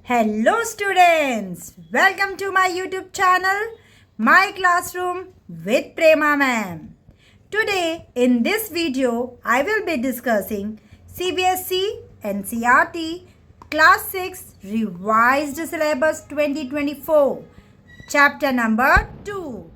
Hello students, welcome to my YouTube channel, My Classroom with Prema Ma'am. Today in this video, I will be discussing CBSE NCERT Class 6 Revised Syllabus 2024, Chapter number 2,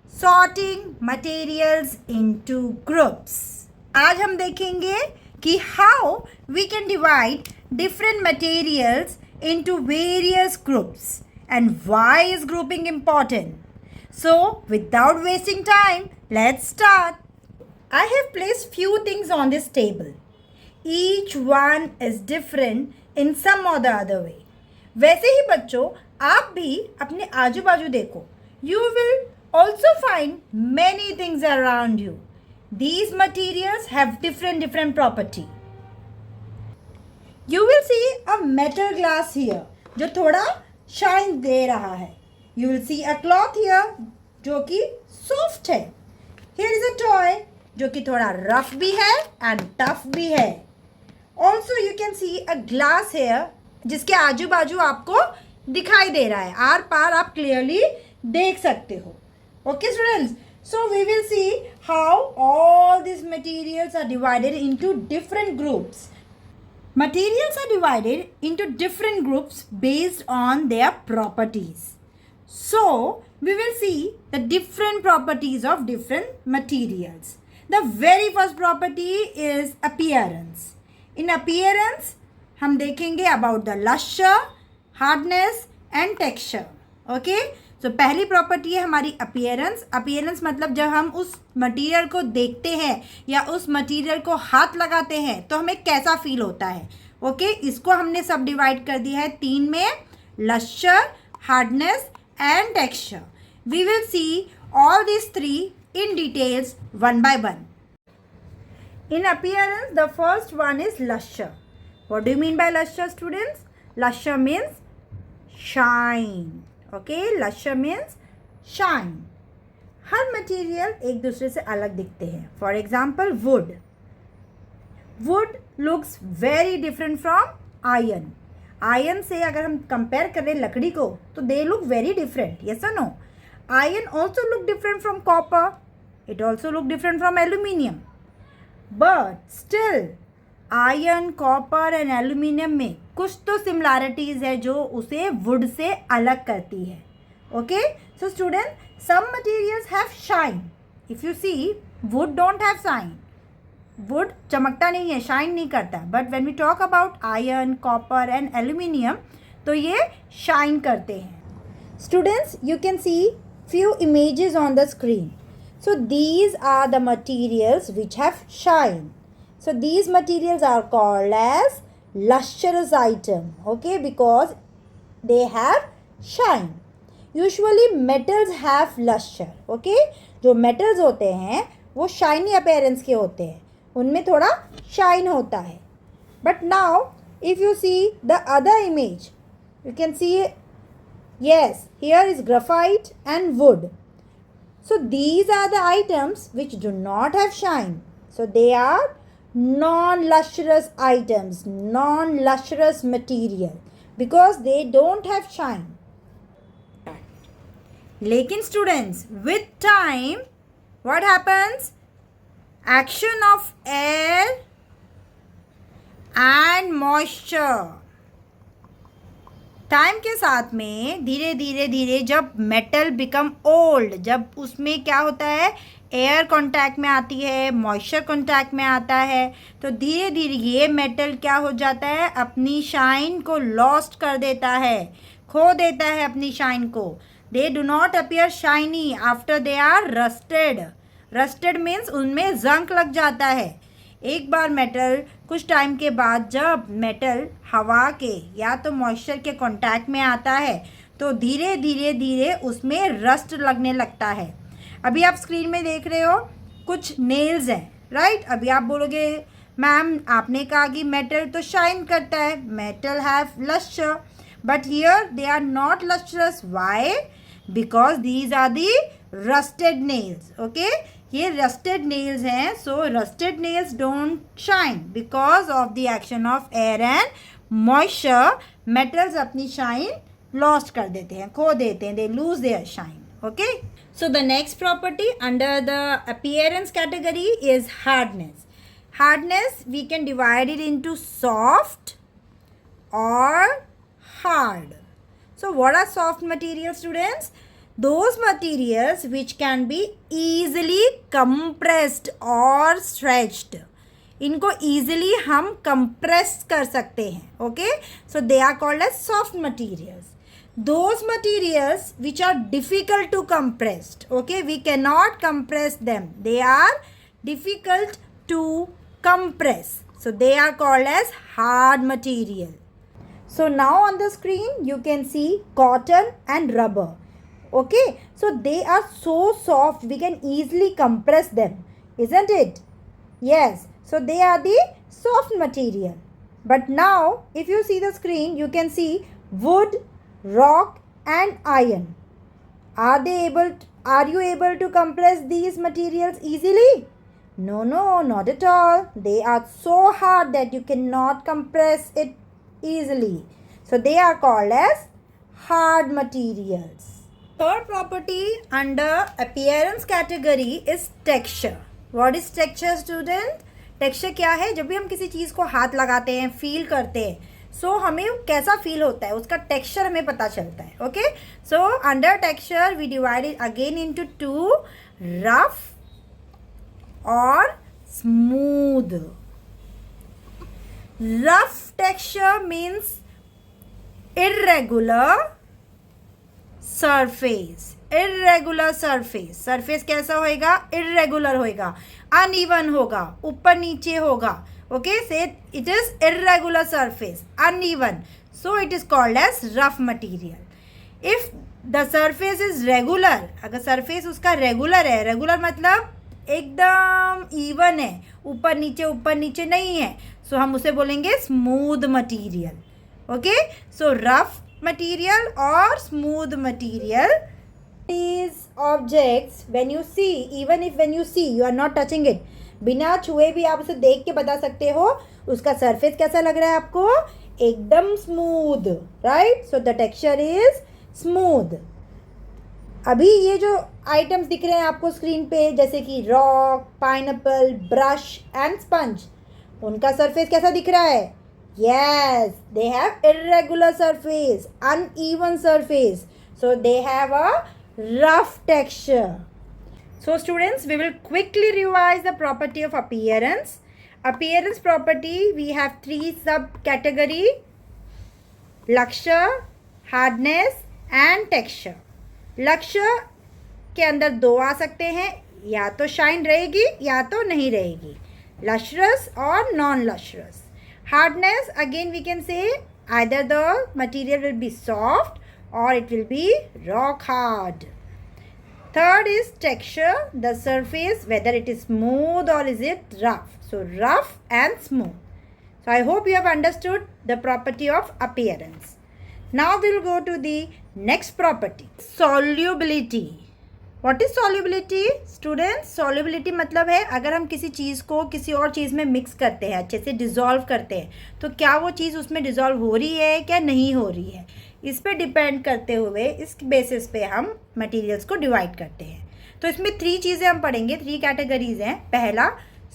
Sorting Materials into Groups. आज हम देखेंगे कि how we can divide different materials into various groups and why is grouping important. So without wasting time, let's start. I have placed few things on this table. Each one is different in some or the other way. वैसे ही बच्चों आप भी अपने आजू बाजू देखो. You will also find many things around you. These materials have different property. You will see a metal glass here जो थोड़ा शाइन दे रहा है. You will see a cloth here जो कि सॉफ्ट है. Here is a toy जो कि थोड़ा रफ भी है and tough भी है. Also you can see a glass here जिसके आजू बाजू आपको दिखाई दे रहा है. आर पार आप क्लियरली देख सकते हो. Okay students, so we will see how all these materials are divided into different groups. Materials are divided into different groups based on their properties. So, we will see the different properties of different materials. The very first property is appearance. In appearance, हम देखेंगे about the luster, hardness and texture. Okay? तो पहली property है हमारी appearance. Appearance मतलब जब हम उस मटेरियल को देखते हैं या उस मटेरियल को हाथ लगाते हैं तो हमें कैसा फील होता है. ओके इसको हमने सब डिवाइड कर दिया है तीन में, lustre, hardness and texture. We will see all this three in details one by one. In appearance the first one is lustre. What do you mean by lustre students? Lustre means shine. Okay lustre means shine. हर material एक दूसरे से अलग दिखते हैं. For example wood. Wood looks very different from iron. Iron से अगर हम कंपेयर करें लकड़ी को तो they look very different. Yes और no? Iron also look different from copper. It also look different from aluminium. But still iron, copper and aluminium में कुछ तो सिमिलैरिटीज है जो उसे वुड से अलग करती है. Okay so student, some materials have shine. If you see wood don't have shine. Wood चमकता नहीं है, शाइन नहीं करता. But when we talk about iron, copper and aluminium तो ये शाइन करते हैं. Students, you can see few images on the screen. So these are the materials which have shine. So these materials are called as lustrous item, okay, because they have shine. Usually metals have luster, okay. जो metals होते हैं वो shiny appearance के होते हैं, उनमें थोड़ा shine होता है. But now if you see the other image, you can see, yes, here is graphite and wood. So these are the items which do not have shine. So they are non-lustrous items, non-lustrous material because they don't have shine. लेकिन students, with time what happens? Action of air and moisture. Time के साथ में धीरे धीरे जब metal become old, जब उसमें क्या होता है, एयर कांटेक्ट में आती है, मॉइस्चर कांटेक्ट में आता है, तो धीरे धीरे ये मेटल क्या हो जाता है, अपनी शाइन को लॉस्ट कर देता है, खो देता है अपनी शाइन को. They do not appear shiny after they are rusted. Rusted means उनमें जंक लग जाता है. एक बार मेटल कुछ टाइम के बाद जब मेटल हवा के या तो मॉइस्चर के कांटेक्ट में आता है तो धीरे धीरे उसमें रस्ट लगने लगता है. अभी आप स्क्रीन में देख रहे हो कुछ नेल्स हैं, राइट. अभी आप बोलोगे मैम आपने कहा कि मेटल तो शाइन करता है, metal have lustre, but here they are not lustrous. Why? Because these are the rusted nails. Okay ये रस्टेड नेल्स हैं. So rusted nails don't shine because of the action of air and moisture metals अपनी shine lost कर देते हैं, खो देते हैं, they lose their shine. Okay, so the next property under the appearance category is hardness. Hardness we can divide it into soft और hard. So what are soft materials, students? Those materials which can be easily compressed or stretched. इनको easily हम compress कर सकते हैं. Okay, so they are called as soft materials. Those materials which are difficult to compress. Okay, we cannot compress them. They are difficult to compress. So they are called as hard material. So now on the screen you can see cotton and rubber. Okay, so they are so soft we can easily compress them, isn't it? Yes, so they are the soft material. But now if you see the screen you can see wood, rock and iron. Are you able to compress these materials easily? No, not at all. They are so hard that you cannot compress it easily. So they are called as hard materials. Third property under appearance category is texture. What is texture, student? Texture क्या है? जब भी हम किसी चीज़ को हाथ लगाते हैं, फील करते हैं, सो हमें कैसा फील होता है, उसका टेक्सचर हमें पता चलता है. Okay, so under texture we divide again into two, rough और smooth. Rough texture means irregular surface. Irregular surface. Surface कैसा होएगा? Irregular होएगा, uneven होगा, ऊपर नीचे होगा. Okay, say it is irregular surface, uneven. So it is called as rough material. If the surface is regular, अगर surface उसका regular है, regular मतलब एकदम इवन है, ऊपर नीचे नहीं है, सो हम उसे बोलेंगे smooth material. Okay, so rough material और smooth material. these objects when you see, even if when you see you are not touching it, बिना छुए भी आप उसे देख के बता सकते हो उसका सरफेस कैसा लग रहा है आपको, एकदम smooth. Right, so the texture is smooth. अभी ये जो आइटम्स दिख रहे हैं आपको स्क्रीन पे, जैसे कि rock, pineapple, brush and sponge, उनका सरफेस कैसा दिख रहा है? Yes, they have irregular surface, uneven surface, so they have a rough texture. So students, we will quickly revise the property of appearance. Appearance property, we have three subcategory: luster, hardness and texture. Luster के अंदर दो आ सकते हैं, या तो shine रहेगी या तो नहीं रहेगी, lustrous और non lustrous. Hardness, again we can say either the material will be soft or it will be rock hard. Third is texture, the surface, whether it is smooth or is it rough. So rough and smooth. So I hope you have understood the property of appearance. Now we will go to the next property, solubility. What is solubility? Students, solubility मतलब है अगर हम किसी चीज़ को किसी और चीज़ में mix करते हैं, अच्छे से डिज़ोल्व करते हैं, तो क्या वो चीज़ उसमें डिज़ोल्व हो रही है क्या नहीं हो रही है, इस पे डिपेंड करते हुए इस बेसिस पे हम मटेरियल्स को डिवाइड करते हैं. तो इसमें थ्री चीज़ें हम पढ़ेंगे, थ्री कैटेगरीज हैं. पहला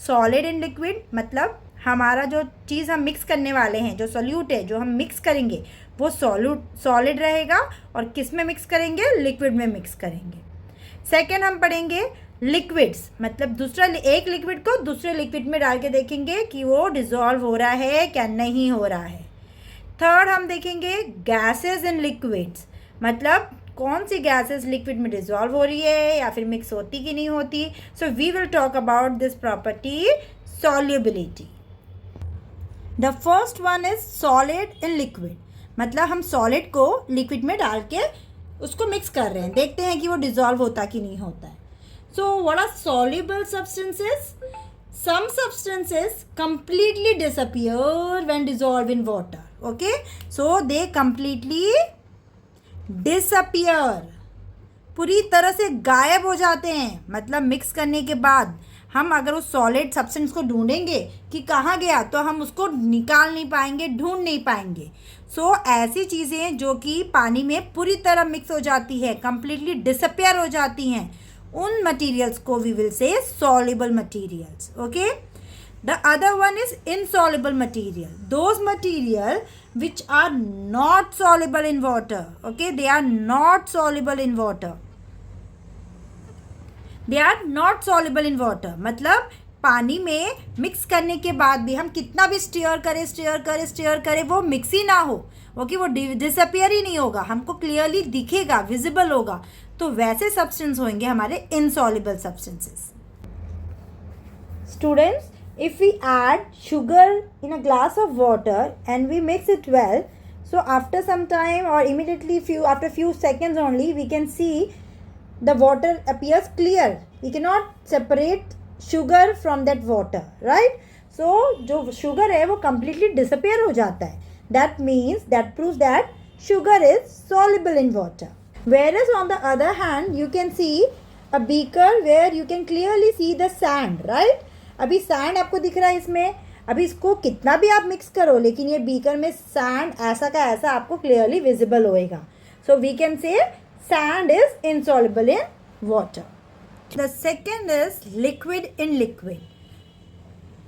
सॉलिड एंड लिक्विड, मतलब हमारा जो चीज़ हम मिक्स करने वाले हैं, जो सोल्यूट है जो हम मिक्स करेंगे वो सॉलिड रहेगा, और किस में मिक्स करेंगे? लिक्विड में मिक्स करेंगे. सेकेंड हम पढ़ेंगे लिक्विड्स, मतलब दूसरा एक लिक्विड को दूसरे लिक्विड में डाल के देखेंगे कि वो डिज़ोल्व हो रहा है क्या नहीं हो रहा है. थर्ड हम देखेंगे गैसेस इन लिक्विड्स, मतलब कौन सी गैसेस लिक्विड में डिज़ोल्व हो रही है या फिर मिक्स होती कि नहीं होती. So we will talk about this property solubility. The first one is solid in liquid, मतलब हम सॉलिड को लिक्विड में डाल के उसको मिक्स कर रहे हैं, देखते हैं कि वो डिज़ोल्व होता कि नहीं होता है. So what are soluble substances? Some substances completely disappear when dissolved in water. Okay, so they completely disappear, पूरी तरह से गायब हो जाते हैं. मतलब मिक्स करने के बाद हम अगर उस सॉलिड सब्सटेंस को ढूंढेंगे कि कहाँ गया, तो हम उसको निकाल नहीं पाएंगे, ढूंढ नहीं पाएंगे. सो ऐसी चीज़ें जो कि पानी में पूरी तरह मिक्स हो जाती है, कंप्लीटली डिसअपियर हो जाती हैं, उन मटीरियल्स को we will say soluble materials. Okay. The other one is insoluble material. Those material which are not soluble in water. Okay, they are not soluble in water. They are not soluble in water. मतलब पानी में mix करने के बाद भी हम कितना भी स्टीयर करें वो मिक्स ही ना हो, ओके, वो डिसअपियर ही नहीं होगा, हमको क्लियरली दिखेगा, विजिबल होगा, तो वैसे सब्सटेंस होंगे हमारे insoluble substances. Students, if we add sugar in a glass of water and we mix it well, so after some time or immediately after few seconds only, we can see the water appears clear. We cannot separate sugar from that water, right? So जो sugar है वो completely disappear हो जाता है. That means, that proves that sugar is soluble in water. Whereas on the other hand, you can see a beaker where you can clearly see the sand, right? अभी sand आपको दिख रहा है इसमें. अभी इसको कितना भी आप मिक्स करो, लेकिन ये बीकर में सैंड ऐसा का ऐसा आपको क्लियरली विजिबल होएगा. So we can say sand is insoluble in water. The second is liquid in liquid.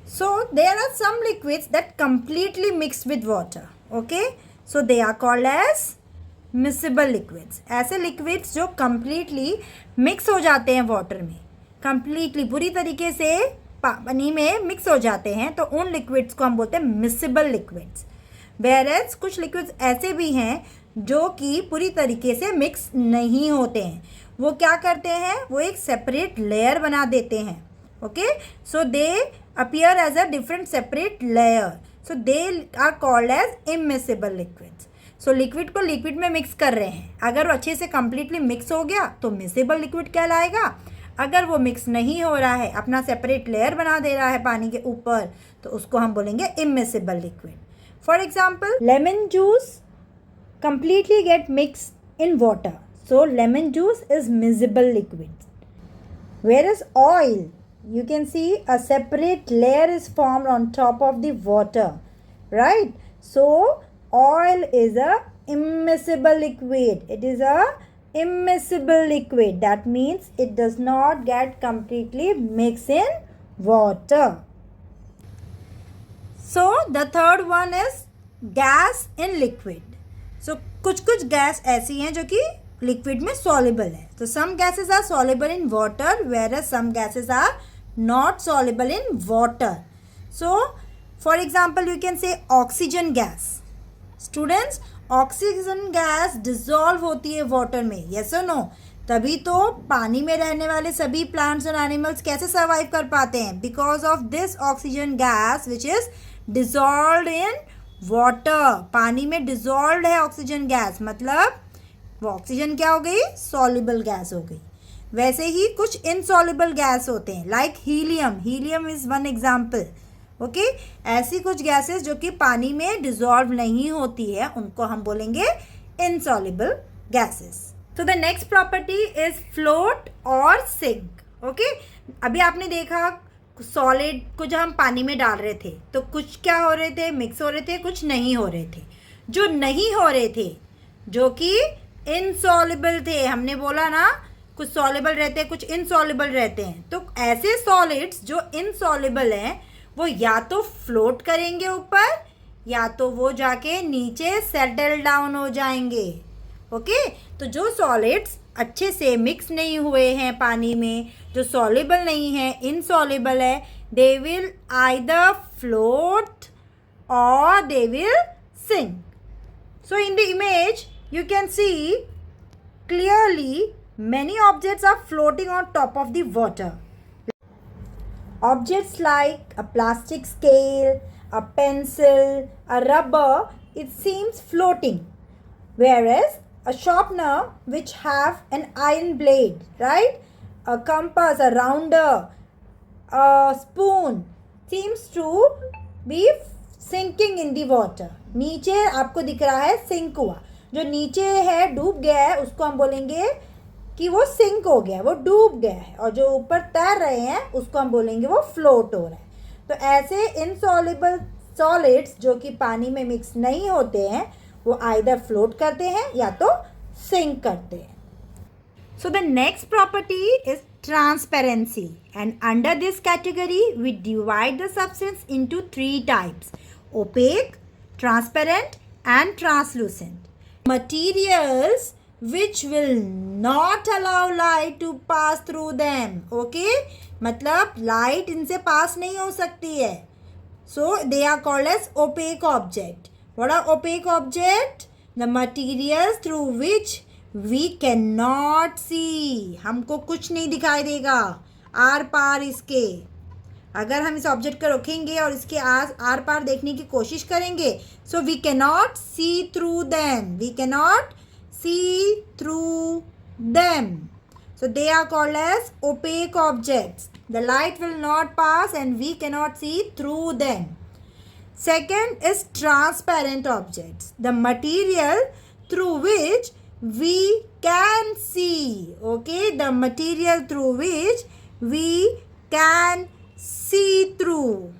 So there are some liquids that completely mix with water. Okay, so they are called as miscible liquids. ऐसे liquids जो completely mix हो जाते हैं water में, completely पूरी तरीके से पानी में मिक्स हो जाते हैं, तो उन लिक्विड्स को हम बोलते हैं मिक्सेबल लिक्विड्स. वेयरएज कुछ लिक्विड्स ऐसे भी हैं जो कि पूरी तरीके से मिक्स नहीं होते हैं. वो क्या करते हैं, वो एक सेपरेट लेयर बना देते हैं. Okay, so they appear as a different separate layer. So they are called as immiscible liquids. So liquid को लिक्विड में मिक्स कर रहे हैं, अगर वो अच्छे से कंप्लीटली मिक्स हो गया तो मिक्सेबल लिक्विड कहलाएगा. अगर वो मिक्स नहीं हो रहा है, अपना सेपरेट लेयर बना दे रहा है पानी के ऊपर, तो उसको हम बोलेंगे immiscible liquid. For example, lemon juice completely get mixed in water, so lemon juice is miscible liquid. Whereas oil, you can see a separate layer is formed on top of the water, right? So oil is a immiscible liquid. It is a immiscible liquid. That means it does not get completely mixed in water. So the third one is gas in liquid. So कुछ gas ऐसी हैं जो कि liquid में soluble है. तो some gases are soluble in water, whereas some gases are not soluble in water. So for example, you can say oxygen gas. Students, oxygen gas dissolve होती है वाटर में, यस और नो? तभी तो पानी में रहने वाले सभी प्लांट्स और एनिमल्स कैसे सर्वाइव कर पाते हैं, because of this oxygen gas which is dissolved in water. पानी में डिजॉल्व्ड है ऑक्सीजन गैस, मतलब वो ऑक्सीजन क्या हो गई, सॉल्युबल गैस हो गई. वैसे ही कुछ इनसॉल्युबल गैस होते हैं, like helium. Helium is one example. Okay, ऐसी कुछ गैसेस जो कि पानी में डिजॉल्व नहीं होती है, उनको हम बोलेंगे इनसॉल्युबल गैसेस. तो the next property is float और सिंक. ओके, अभी आपने देखा सॉलिड को जब हम पानी में डाल रहे थे तो कुछ क्या हो रहे थे, मिक्स हो रहे थे, कुछ नहीं हो रहे थे. जो नहीं हो रहे थे, जो कि इनसॉल्युबल थे, हमने बोला ना कुछ सॉल्युबल रहते हैं, कुछ इनसॉल्युबल रहते हैं. तो ऐसे सॉलिड्स जो इनसॉल्युबल हैं वो या तो फ्लोट करेंगे ऊपर, या तो वो जाके नीचे सेटल डाउन हो जाएंगे. ओके, तो जो सॉलिड्स अच्छे से मिक्स नहीं हुए हैं पानी में, जो सॉल्युबल नहीं है, इनसॉल्युबल है, they will either float or they will sink. So in the image you can see clearly many objects are floating on top of the water. Objects like a plastic scale, a pencil, a rubber, it seems floating. Whereas a sharpener which have an iron blade, right? A compass, a rounder, a spoon seems to be sinking in the water. नीचे आपको दिख रहा है sink हुआ, जो नीचे है डूब गया है, उसको हम बोलेंगे कि वो सिंक हो गया, वो डूब गया है, और जो ऊपर तैर रहे हैं उसको हम बोलेंगे वो फ्लोट हो रहा है। तो ऐसे इनसॉल्युबल सॉलिड्स जो कि पानी में मिक्स नहीं होते हैं वो आइदर फ्लोट करते हैं या तो सिंक करते हैं। So the next property is transparency, and under this category we divide the substance into three types: opaque, transparent and translucent. Materials which will not allow light to pass through them. Okay, मतलब light इनसे pass नहीं हो सकती है, so they are called as opaque object. What are opaque object? The materials through which we cannot see, हमको कुछ नहीं दिखाई देगा आर पार इसके। अगर हम इस ऑब्जेक्ट को रखेंगे और इसके आर पार देखने की कोशिश करेंगे, so we cannot see through them, we cannot see through them, so they are called as opaque objects. The light will not pass and we cannot see through them. Second is transparent objects, the material through which we can see. Okay, the material through which we can see through.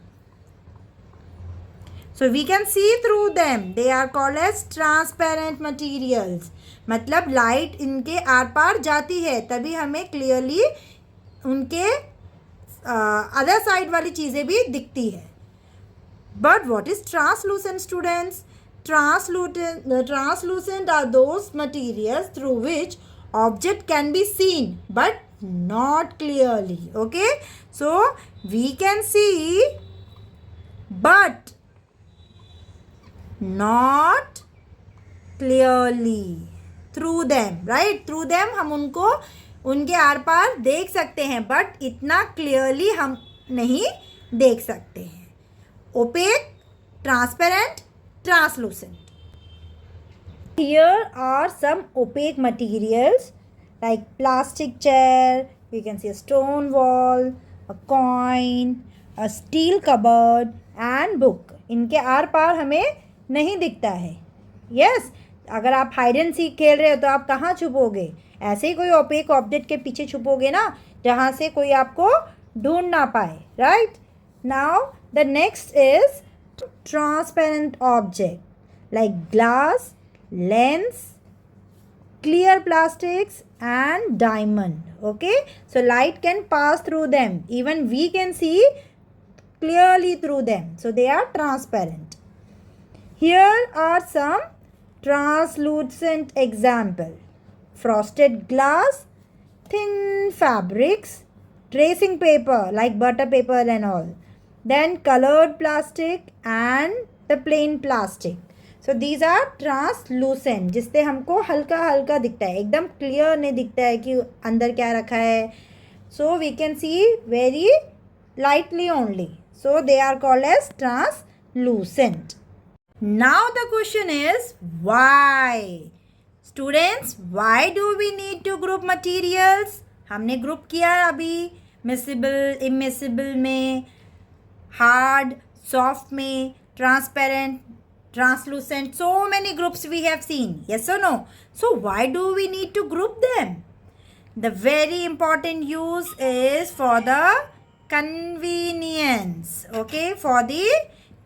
So we can see through them. They are called as transparent materials. मतलब light इनके are पार जाती है तभी हमें clearly उनके other side वाली चीज़ें भी दिखती है. But what is translucent, students? Translucent are those materials through which object can be seen but not clearly. Okay, so we can see but not clearly through them, right? Through them हम उनको उनके are पार देख सकते हैं but इतना clearly हम नहीं देख सकते हैं. Opaque, transparent, translucent. Here are some opaque materials like plastic chair, we can see a stone wall, a coin, a steel cupboard and book. इनके आर पार हमें नहीं दिखता है. Yes, अगर आप हाइड एंड सीक खेल रहे हो तो आप कहाँ छुपोगे? ऐसे ही कोई ओपेक ऑब्जेक्ट के पीछे छुपोगे ना, जहाँ से कोई आपको ढूंढ ना पाए, right? Now the next is transparent object like glass, lens, clear plastics and diamond. Okay, so light can pass through them, even we can see clearly through them, so they are transparent. Here are some translucent example: frosted glass, thin fabrics, tracing paper like butter paper and all, then colored plastic and the plain plastic. So these are translucent, जिससे हमको हल्का हल्का दिखता है, एकदम clear नहीं दिखता है कि अंदर क्या रखा है. So we can see very lightly only, so they are called as translucent. Now the question is why? Students, why do we need to group materials? हमने ग्रुप किया अभी मिसिबल, इमिसिबल में, हार्ड, सॉफ्ट में, transparent, translucent, so many groups we have seen. Yes or no? So why do we need to group them? The very important use is for the convenience. Okay, for the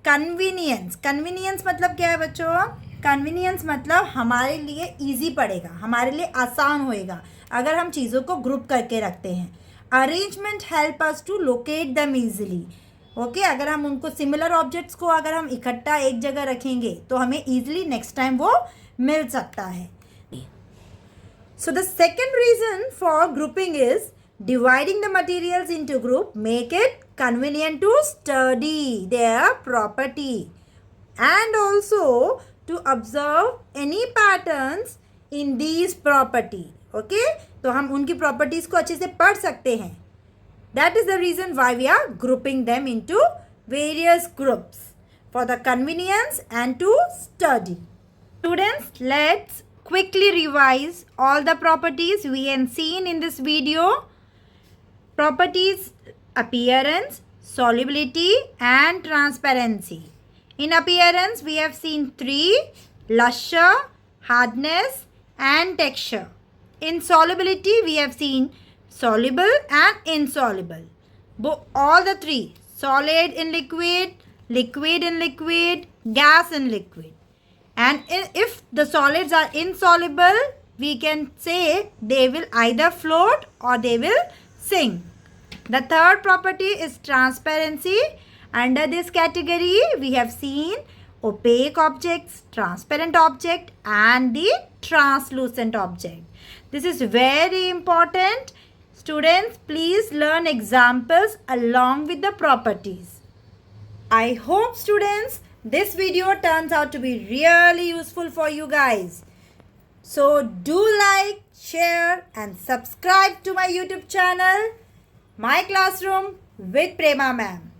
convenience. Convenience मतलब क्या है बच्चों? Convenience मतलब हमारे लिए easy पड़ेगा, हमारे लिए आसान होएगा अगर हम चीज़ों को ग्रुप करके रखते हैं. Arrangement help us to locate them easily. Okay, अगर हम उनको सिमिलर ऑब्जेक्ट्स को अगर हम इकट्ठा एक जगह रखेंगे तो हमें ईजिली नेक्स्ट टाइम वो मिल सकता है. So the second reason for grouping is dividing the materials into group make it convenient to study their property and also to observe any patterns in these property. Okay, तो हम उनकी properties को अच्छे से पढ़ सकते हैं. That is the reason why we are grouping them into various groups for the convenience and to study. Students, let's quickly revise all the properties we have seen in this video. Properties: appearance, solubility and transparency. In appearance, we have seen three: luster, hardness and texture. insolubility, we have seen soluble and insoluble. All the three, solid in liquid, liquid in liquid, gas in liquid. And if the solids are insoluble, we can say they will either float or they will sink. The third property is transparency. Under this category, we have seen opaque objects, transparent object, and the translucent object. This is very important. Students, please learn examples along with the properties. I hope, students, this video turns out to be really useful for you guys. So do like, share, and subscribe to my YouTube channel, My Classroom with Prema Ma'am.